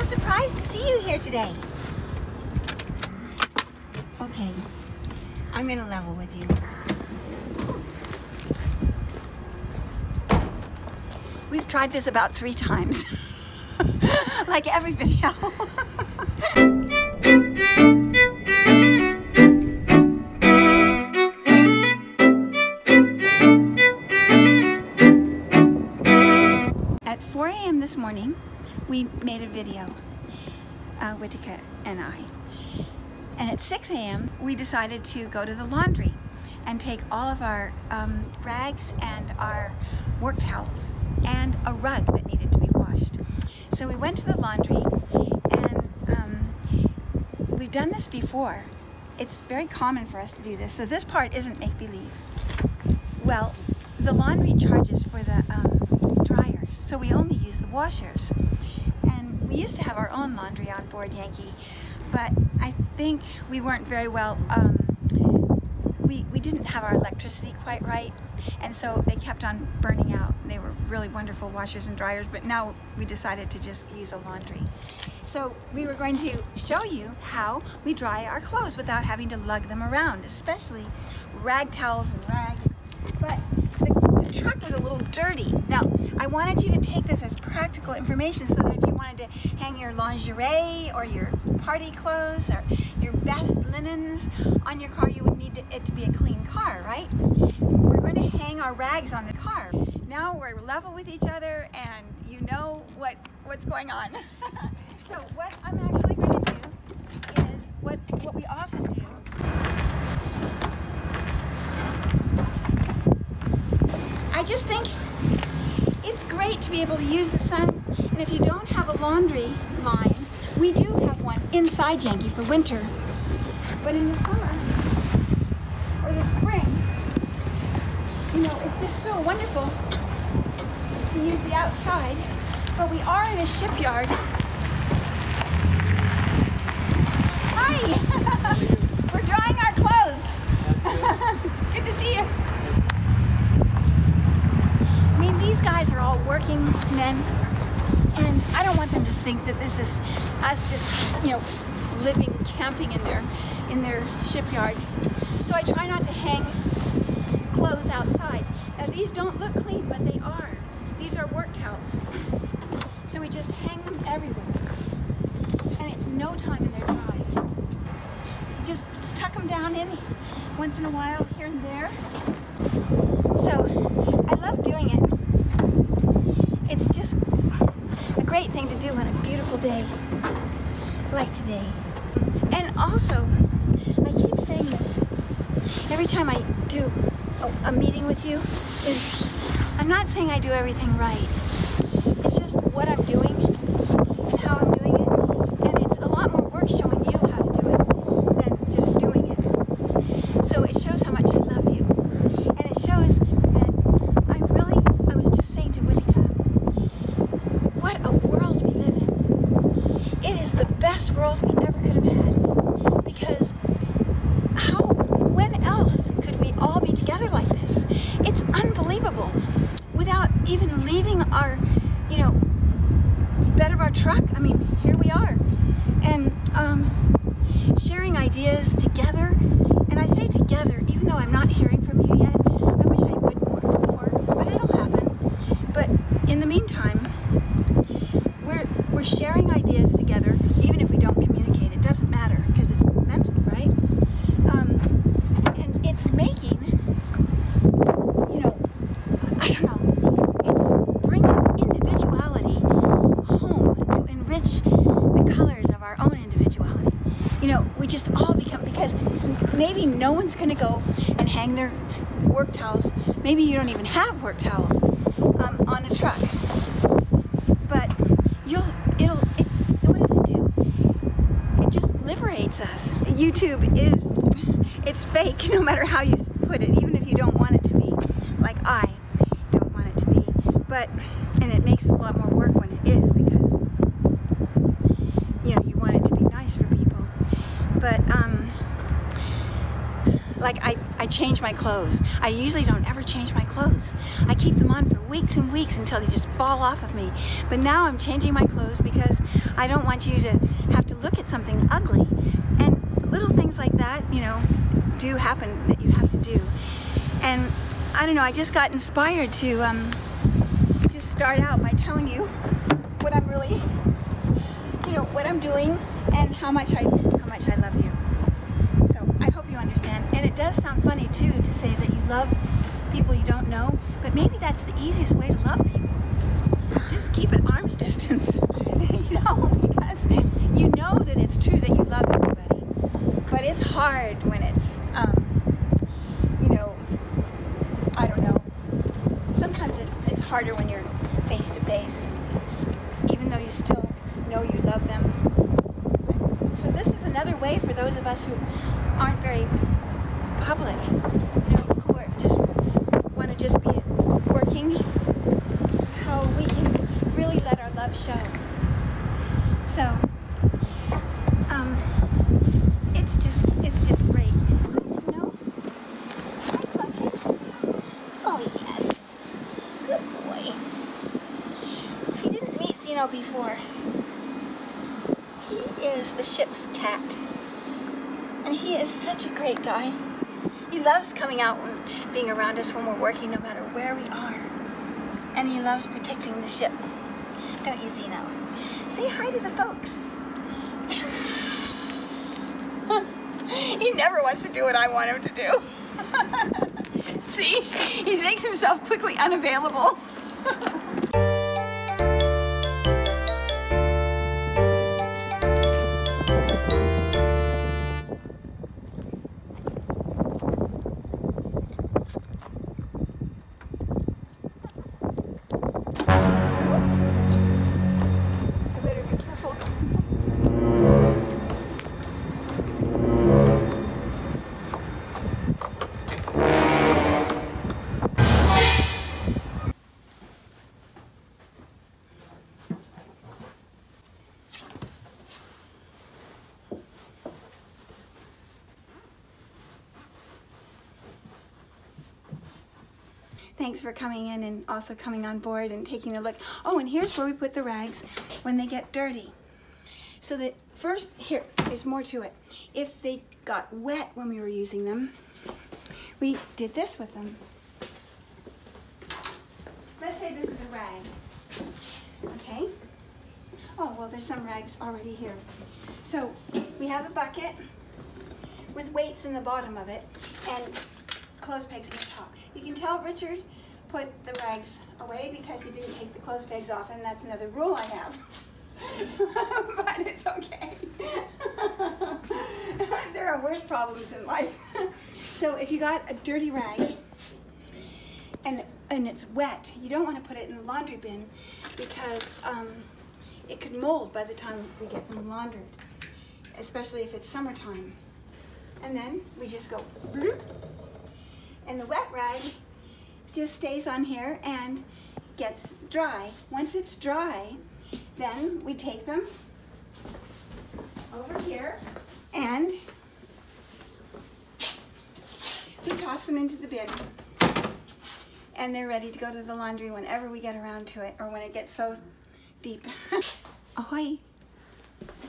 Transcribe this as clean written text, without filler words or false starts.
so surprised to see you here today. Okay, I'm gonna level with you. We've tried this about 3 times, like every video. At 4 a.m. this morning, we made a video, Whittika and I. And at 6 a.m. we decided to go to the laundry and take all of our rags and our work towels and a rug that needed to be washed. So we went to the laundry, and we've done this before. It's very common for us to do this, so this part isn't make-believe. Well, the laundry charges for the dryers, so we only use the washers. And we used to have our own laundry on board Yankee, but I think we weren't very well, we didn't have our electricity quite right, and so they kept on burning out. They were really wonderful washers and dryers, but now we decided to just use a laundry. So we were going to show you how we dry our clothes without having to lug them around, especially rag towels and rags. But the truck was a little dirty. Now, I wanted you to take this as practical information so that if you wanted to hang your lingerie or your party clothes or your best linens on your car, you would need it to be a clean car, right? We're going to hang our rags on the car. Now we're level with each other and you know what's going on. So what I'm actually going to do is what we often do. I just think it's great to be able to use the sun, and if you don't have a laundry line, we do have one inside Yankee for winter. But in the summer or the spring, you know, it's just so wonderful to use the outside. But we are in a shipyard. Hi! We're drying our clothes. Good to see you. I mean, these guys are all working men, and I don't want them to think that this is us just, you know, living, camping in their shipyard. So I try not to hang clothes outside. Now these don't look clean, but they are. These are work towels. So we just hang them everywhere, and it's no time in their dry. Just tuck them down in once in a while, here and there. So I love doing it. It's just a great thing to do on a beautiful day like today. And also, I keep saying this every time I do a meeting with you, is I'm not saying I do everything right. It's just what I'm doing and how I'm doing it, and it's a lot more work showing you how to do it than just doing it. So it shows how much I love you, and it shows that I was just saying to Whittika, what a world we live in. It is the best world we ever could have had, because when else could we all be together like this? It's unbelievable. Without even leaving our, you know, bed of our truck. I mean, here we are. And sharing ideas together. And I say together, even though I'm not hearing from you yet. I wish I would more, but it'll happen. But in the meantime, we're sharing ideas together, even if we don't communicate. It doesn't matter, because it's mental, right? And it's making, you know, I don't know, it's bringing individuality home to enrich the colors of our own individuality. You know, we just all become, because maybe no one's going to go and hang their work towels. Maybe you don't even have work towels on a truck. But what does it do? It just liberates us. YouTube it's fake no matter how you put it, even if you don't want it to be, like I don't want it to be. But, and it makes a lot more work when it is, because, you know, you want it to be nice for people. But, like I I change my clothes. I usually don't ever change my clothes. I keep them on for weeks and weeks until they just fall off of me. But now I'm changing my clothes because I don't want you to have to look at something ugly. And little things like that, you know, do happen that you have to do. And I don't know, I just got inspired to just start out by telling you what I'm really, you know, what I'm doing and how much I love you. So I hope you understand. And it does sound funny too to say that you love people you don't know, but maybe that's the easiest way to love people. Just keep at arm's distance, you know, because you know that it's true that you love everybody, but it's hard when it's, you know, I don't know. Sometimes it's harder when you're face to face, even though you still know you love them. So this is another way for those of us who aren't very public, you know, who are just want to just be working, how we can really let our love show. So it's just great. You know? Hi, Pumpkin. Oh yes, good boy. If you didn't meet Xena before, he is the ship's cat. And he is such a great guy. He loves coming out and being around us when we're working, no matter where we are. And he loves protecting the ship. Don't you, Xena? Say hi to the folks. He never wants to do what I want him to do. See? He makes himself quickly unavailable. Thanks for coming in and also coming on board and taking a look. Oh, and here's where we put the rags when they get dirty. So that first, here, there's more to it. If they got wet when we were using them, we did this with them. Let's say this is a rag, okay? Oh, well, there's some rags already here. So we have a bucket with weights in the bottom of it and clothes pegs in the top. You can tell Richard put the rags away because he didn't take the clothes pegs off, and that's another rule I have. But it's okay. There are worse problems in life. So if you got a dirty rag and it's wet, you don't want to put it in the laundry bin because it could mold by the time we get them laundered, especially if it's summertime. And then we just go, and the wet rag just stays on here and gets dry. Once it's dry, then we take them over here and we toss them into the bin. And they're ready to go to the laundry whenever we get around to it or when it gets so deep. Ahoy!